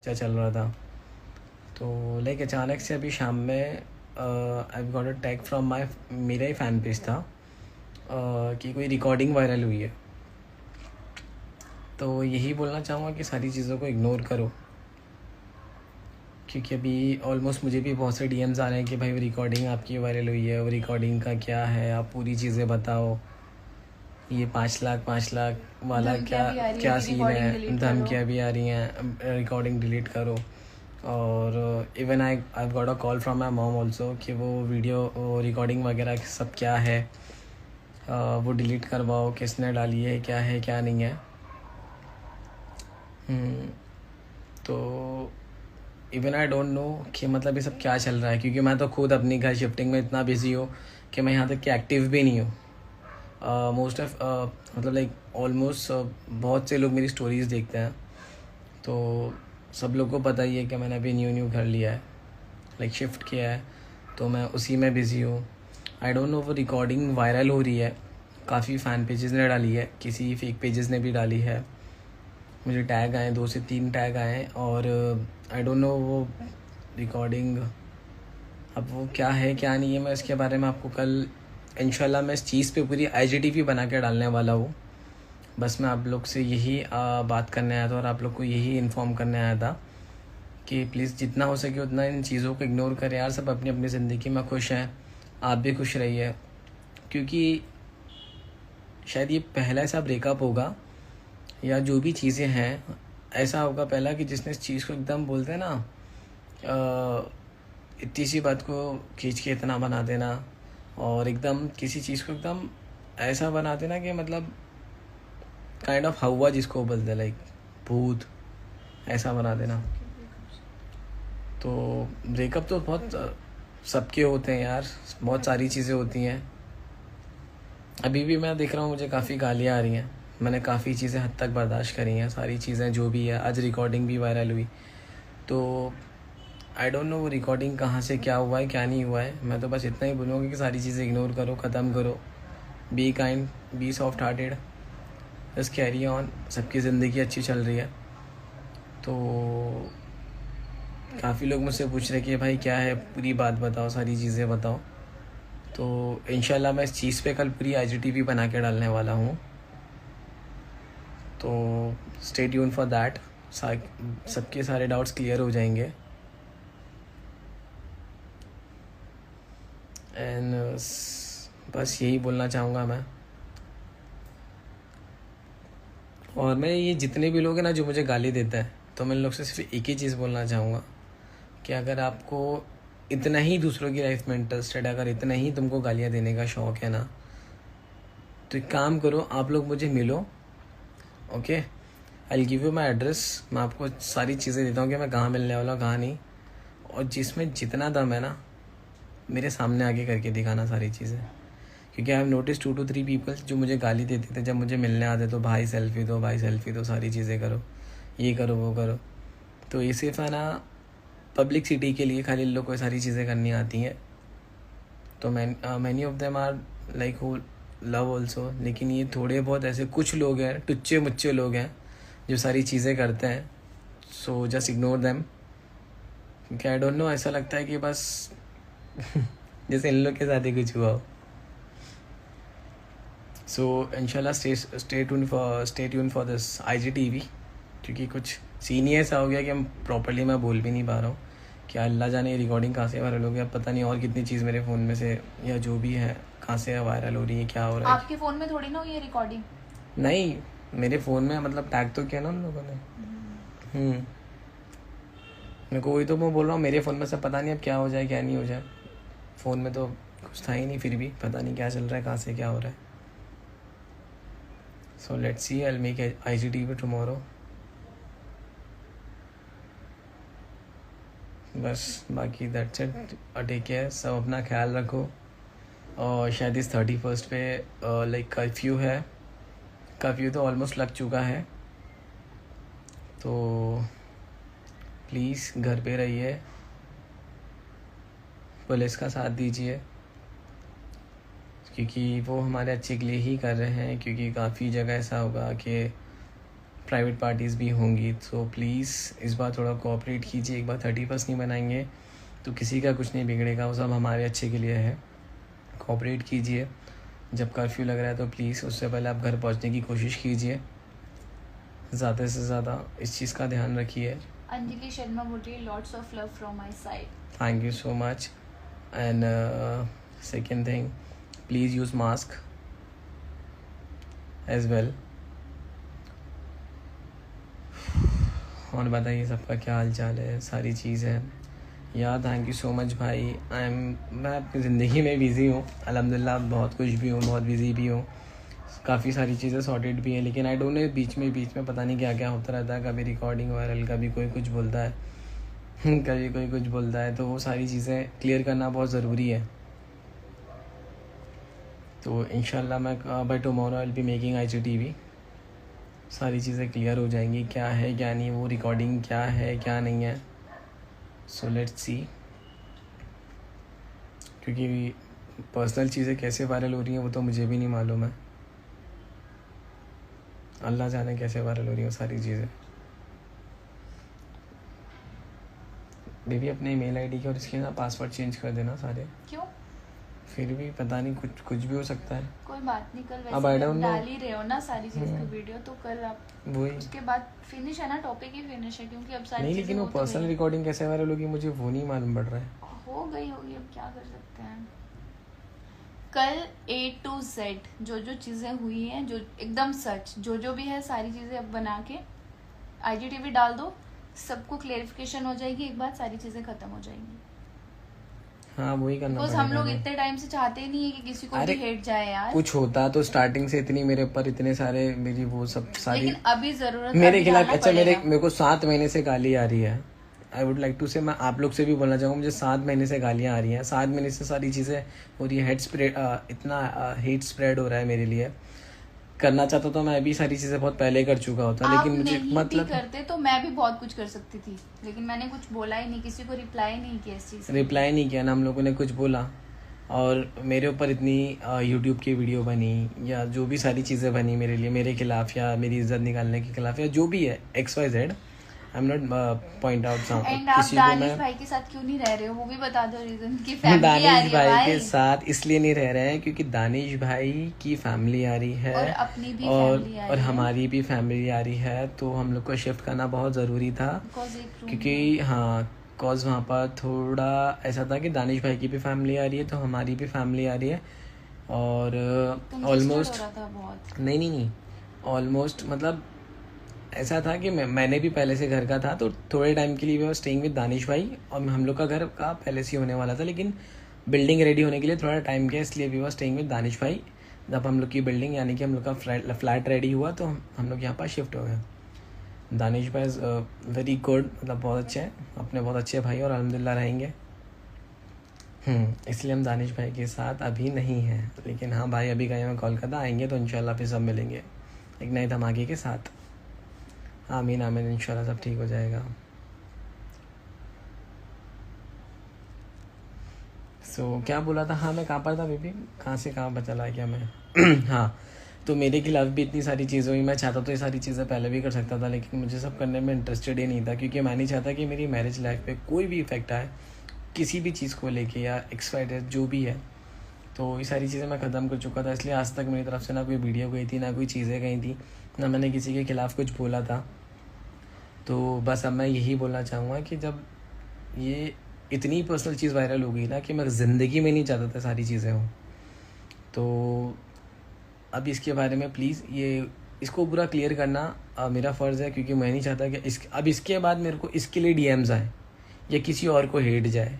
क्या चल रहा था। तो लाइक अचानक से अभी शाम में I got a tag from my, मेरा ही फैन पेज था कि कोई रिकॉर्डिंग वायरल हुई है। तो यही बोलना चाहूँगा कि सारी चीज़ों को इग्नोर करो, क्योंकि अभी ऑलमोस्ट मुझे भी बहुत से डीएम्स आ रहे हैं कि भाई वो रिकॉर्डिंग आपकी वायरल हुई है, वो रिकॉर्डिंग का क्या है, आप पूरी चीज़ें बताओ, ये 5 लाख वाला क्या क्या सीन है, धमकियाँ भी आ रही हैं, रिकॉर्डिंग डिलीट करो। और even I got a call from my mom also कि वो वीडियो रिकॉर्डिंग वगैरह सब क्या है, वो डिलीट करवाओ, किसने डाली है, क्या नहीं है। तो इवन आई डोंट नो कि मतलब ये सब क्या चल रहा है, क्योंकि मैं तो खुद अपनी घर शिफ्टिंग में इतना बिजी हूँ कि मैं यहाँ तक कि एक्टिव भी नहीं हूँ। मोस्ट ऑफ मतलब लाइक ऑलमोस्ट बहुत से लोग मेरी स्टोरीज़ देखते हैं, तो सब लोग को पता ही है कि मैंने अभी न्यू घर लिया है, लाइक शिफ्ट किया है, तो मैं उसी में बिज़ी हूँ। आई डोंट नो वो रिकॉर्डिंग वायरल हो रही है, काफ़ी फ़ैन पेजेस ने डाली है, किसी फेक पेजेस ने भी डाली है, मुझे टैग आए 2 से 3 टैग आए, और आई डोंट नो वो रिकॉर्डिंग अब वो क्या है क्या नहीं है, मैं इसके बारे में आपको कल इंशाल्लाह मैं इस चीज़ पे पूरी IGTV बना के डालने वाला हूँ। बस मैं आप लोग से यही बात करने आया था और आप लोग को यही इन्फॉर्म करने आया था कि प्लीज़ जितना हो सके उतना इन चीज़ों को इग्नोर करें यार। सब अपनी अपनी ज़िंदगी में खुश हैं, आप भी खुश रहिए, क्योंकि शायद ये पहला ऐसा ब्रेकअप होगा या जो भी चीज़ें हैं, ऐसा होगा पहला कि जिसने इस चीज़ को एकदम बोलते हैं ना, इतनी सी बात को खींच के इतना बना देना, और एकदम किसी चीज़ को एकदम ऐसा बना देना कि मतलब काइंड ऑफ हवा जिसको बोलते हैं, लाइक भूत, ऐसा बना देना। तो ब्रेकअप तो बहुत सबके होते हैं यार, बहुत सारी चीज़ें होती हैं। अभी भी मैं देख रहा हूँ मुझे काफ़ी गालियाँ आ रही हैं, मैंने काफ़ी चीज़ें हद तक बर्दाश्त करी हैं, सारी चीज़ें जो भी है। आज रिकॉर्डिंग भी वायरल हुई, तो आई डोंट नो वो रिकॉर्डिंग कहाँ से क्या हुआ है क्या नहीं हुआ है। मैं तो बस इतना ही बोलूँगा कि सारी चीज़ें इग्नोर करो, ख़त्म करो, be kind, be soft hearted, बस कैरी ऑन, सबकी ज़िंदगी अच्छी चल रही है। तो काफ़ी लोग मुझसे पूछ रहे कि भाई क्या है, पूरी बात बताओ, सारी चीज़ें बताओ। तो इंशाल्लाह मैं इस चीज़ पे कल पूरी IGTV बना के डालने वाला हूँ, तो स्टे ट्यून फॉर दैट। सबके सारे डाउट्स क्लियर हो जाएंगे। एंड बस यही बोलना चाहूँगा मैं। और मैं ये जितने भी लोग हैं ना जो मुझे गाली देता है, तो मैं इन लोग से सिर्फ एक ही चीज़ बोलना चाहूँगा कि अगर आपको इतना ही दूसरों की लाइफ में इंटरेस्टेड है, अगर इतना ही तुमको गालियाँ देने का शौक़ है ना, तो एक काम करो, आप लोग मुझे मिलो, okay, I give you my address, मैं आपको सारी चीज़ें देता हूँ कि मैं कहाँ मिलने वाला हूँ कहाँ नहीं, और जिसमें जितना दम है ना मेरे सामने आके करके दिखाना सारी चीज़ें। क्योंकि I have notice 2 to 3 people जो मुझे गाली देते थे जब मुझे मिलने आते, तो भाई सेल्फी दो, भाई सेल्फी दो, सारी चीज़ें करो, ये करो वो करो। तो ये सिर्फ है ना पब्लिसिटी के लिए खाली लोग को सारी चीज़ें करनी आती हैं। तो many of them are like who love also, लेकिन ये थोड़े बहुत ऐसे कुछ लोग हैं, टुच्चे मुच्चे लोग हैं जो सारी चीज़ें करते हैं। सो जस्ट इग्नोर देम, क्योंकि आई डोंट नो, ऐसा लगता है कि बस जैसे इन लोग के साथ ही कुछ हुआ हो। सो इंशाल्लाह stay tune for this IGTV, क्योंकि कुछ सीन ही ऐसा हो गया कि हम प्रॉपरली मैं बोल भी नहीं पा रहा हूँ कि अल्लाह जाने रिकॉर्डिंग कहाँ से वायरल हो गया, पता नहीं और कितनी चीज़ मेरे फ़ोन में से या जो भी है कहाँ से वायरल हो रही है, क्या हो रहा है। आपके फ़ोन में थोड़ी ना हुई है रिकॉर्डिंग? नहीं, मेरे फ़ोन में मतलब टैग तो किया ना उन लोगों ने। मेरे को वही तो मैं बोल रहा हूँ, मेरे फ़ोन में से पता नहीं अब क्या हो जाए क्या नहीं हो जाए। फ़ोन में तो कुछ था ही नहीं, फिर भी पता नहीं क्या चल रहा है, कहाँ से क्या हो रहा है। So let's see, I'll make IGTV tomorrow. बस बाकी दैट्स इट, टेक केयर, सब अपना ख्याल रखो। और शायद इस 31 पे लाइक कर्फ्यू है, कर्फ्यू तो ऑलमोस्ट लग चुका है, तो प्लीज़ घर पे रहिए, पुलिस का साथ दीजिए, क्योंकि वो हमारे अच्छे के लिए ही कर रहे हैं। क्योंकि काफ़ी जगह ऐसा होगा कि प्राइवेट पार्टीज़ भी होंगी, तो प्लीज़ इस बार थोड़ा कोऑपरेट कीजिए। एक बार 31 नहीं बनाएंगे तो किसी का कुछ नहीं बिगड़ेगा, वो सब हमारे अच्छे के लिए है। कोऑपरेट कीजिए। जब कर्फ्यू लग रहा है तो प्लीज़ उससे पहले आप घर पहुंचने की कोशिश कीजिए। ज़्यादा से ज़्यादा इस चीज़ का ध्यान रखिए। अंजलि शर्मा बोल रही है lots of love from my side. Thank you so much. And second thing, please use mask as well. और बताइए सबका क्या हाल चाल है, सारी चीज़ें। या थैंक यू सो मच भाई। मैं अपनी ज़िंदगी में बिज़ी हूँ अल्हम्दुलिल्लाह, बहुत कुछ भी हूँ, बहुत बिज़ी भी हूँ, काफ़ी सारी चीज़ें सॉर्टेड भी हैं, लेकिन आई डोंट नो बीच में पता नहीं क्या क्या होता रहता है। कभी रिकॉर्डिंग वायरल, कभी कोई कुछ बोलता है कभी कोई कुछ बोलता है, तो वो सारी चीज़ें क्लियर करना बहुत ज़रूरी है। तो इंशाल्लाह मैं by tomorrow I will be making IGTV। सारी चीज़ें क्लियर हो जाएंगी, क्या है क्या नहीं, वो रिकॉर्डिंग क्या है क्या नहीं है। सो लेट्स सी, क्योंकि पर्सनल चीज़ें कैसे वायरल हो रही हैं वो तो मुझे भी नहीं मालूम है। अल्लाह जाने कैसे वायरल हो रही हैं वो सारी चीज़ें। बेबी अपने ईमेल आईडी के और इसके ना पासवर्ड चेंज कर देना सारे। क्यों? फिर भी पता नहीं, कुछ भी हो सकता है। कोई बात नहीं, कल अब I वैसे don't आप know। डाल ही रहे हो ना सारी चीज की वीडियो, तो कल आप वही उसके बाद फिनिश है ना, टॉपिक ही फिनिश है, क्योंकि अब सारी नहीं, चीजें लेकिन वो हो तो पर्सनल गई। रिकॉर्डिंग कैसे वायरल होगी मुझे वो नहीं मालूम पड़ रहा है। हो गई होगी, अब क्या कर सकते हैं। कल A to Z जो चीजें हुई हैं, जो एकदम सच जो भी है, सारी चीजें अब बना के IGTV डाल दो, सबको क्लेरिफिकेशन हो जाएगी, एक बार सारी चीजें खत्म हो जाएंगी। हाँ वही करना बिकॉज पड़ेगा। हम लोग इतने टाइम से चाहते ही नहीं है कि किसी को भी हेट जाए यार। कुछ होता तो स्टार्टिंग से इतनी मेरे ऊपर इतने सारे मेरी वो सब सारी, लेकिन अभी जरूरत मेरे अभी खिलाफ डालना अच्छा पड़ेगा। मेरे को 7 महीने से गाली आ रही है। आई वुड लाइक टू से, मैं आप लोग से भी बोलना चाहूँगा, मुझे 7 महीने से गालियाँ आ रही हैं। 7 महीने से सारी चीज़ें हो रही है, हेड स्प्रेड, इतना हेट स्प्रेड हो रहा है मेरे लिए। करना चाहता तो मैं भी सारी चीज़ें बहुत पहले कर चुका होता, लेकिन मुझे मतलब भी करते तो मैं भी बहुत कुछ कर सकती थी, लेकिन मैंने कुछ बोला ही नहीं, किसी को रिप्लाई नहीं किया इस चीज। रिप्लाई नहीं किया ना, हम लोगों ने कुछ बोला और मेरे ऊपर इतनी यूट्यूब की वीडियो बनी या जो भी सारी चीज़ें बनी मेरे लिए, मेरे खिलाफ या मेरी इज्जत निकालने के खिलाफ या जो भी है XYZ। I am not point out and आप किसी को। दानिश मैं भाई के साथ क्यों नहीं रह रहे हो, वो भी बता दो रीजन की। फैमिली आ रही दानिश है भाई के साथ इसलिए नहीं रह रहे हैं क्योंकि दानिश भाई की फैमिली आ रही है और अपनी भी और फैमिली आ रही और है। हमारी भी फैमिली आ रही है, तो हम लोग को शिफ्ट करना बहुत ज़रूरी था। क्योंकि हाँ, कॉज वहाँ पर थोड़ा ऐसा था कि दानिश भाई की भी फैमिली आ रही है तो हमारी भी फैमिली आ रही है, और ऑलमोस्ट नहीं ऑलमोस्ट मतलब ऐसा था कि मैंने भी पहले से घर का था, तो थोड़े टाइम के लिए we were staying with Danish भाई, और हम लोग का घर का पहले से ही होने वाला था, लेकिन बिल्डिंग रेडी होने के लिए थोड़ा टाइम गया, इसलिए we were staying with Danish भाई। जब हम लोग की बिल्डिंग यानी कि हम लोग का फ्लैट रेडी हुआ तो हम लोग यहाँ पर शिफ्ट हो गए। दानिश भाई इज़ वेरी गुड, मतलब बहुत अच्छे हैं, अपने बहुत अच्छे भाई और अल्हम्दुलिल्लाह रहेंगे। इसलिए हम दानिश भाई के साथ अभी नहीं हैं, लेकिन हाँ भाई अभी गए हैं कोलकाता, आएंगे तो इंशाल्लाह फिर सब मिलेंगे एक नए धमाके के साथ। आमीन आमीन, इंशाल्लाह सब ठीक हो जाएगा। क्या बोला था, हाँ मैं कहाँ पर था बेबी, कहाँ से कहाँ पर चला गया मैं हाँ, तो मेरे खिलाफ भी इतनी सारी चीज़ें हुई। मैं चाहता तो ये सारी चीज़ें पहले भी कर सकता था, लेकिन मुझे सब करने में इंटरेस्टेड ही नहीं था, क्योंकि मैं नहीं चाहता कि मेरी मैरिज लाइफ पे कोई भी इफेक्ट आए किसी भी चीज़ को लेके या एक्सपायर्ड जो भी है। तो ये सारी चीज़ें मैं ख़त्म कर चुका था, इसलिए आज तक मेरी तरफ से ना कोई वीडियो गई थी, ना कोई चीज़ें गई थी, ना मैंने किसी के खिलाफ़ कुछ बोला था। तो बस अब मैं यही बोलना चाहूँगा कि जब ये इतनी पर्सनल चीज़ वायरल हो गई ना कि मैं ज़िंदगी में नहीं चाहता था सारी चीज़ें हों, तो अब इसके बारे में प्लीज़ इसको पूरा क्लियर करना मेरा फ़र्ज़ है, क्योंकि मैं नहीं चाहता कि अब इसके बाद मेरे को इसके लिए DMs आए या किसी और को हेट जाए।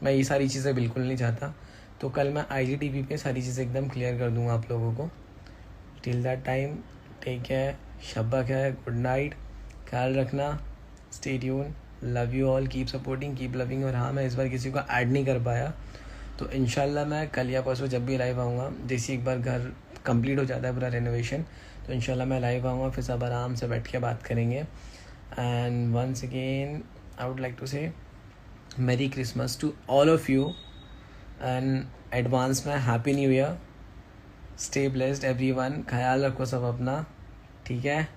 मैं ये सारी चीज़ें बिल्कुल नहीं चाहता। तो कल मैं IGTV पे सारी चीज़ें एकदम क्लियर कर दूँगा आप लोगों को। Till that time take care, शब्बा खैर, गुड नाइट, ख्याल रखना, stay tune, love you all, keep supporting, keep loving. और हाँ, मैं इस बार किसी को ऐड नहीं कर पाया, तो इंशाल्लाह मैं कल या परसों जब भी लाइव आऊँगा, जैसे एक बार घर कंप्लीट हो जाता है पूरा रेनोवेशन, तो इंशाल्लाह मैं लाइव आऊँगा, फिर सब आराम से बैठ के बात करेंगे। And once again I would like to say merry Christmas to all of you and advance में happy new year. Stay blessed everyone, ख्याल रखो सब अपना, ठीक है।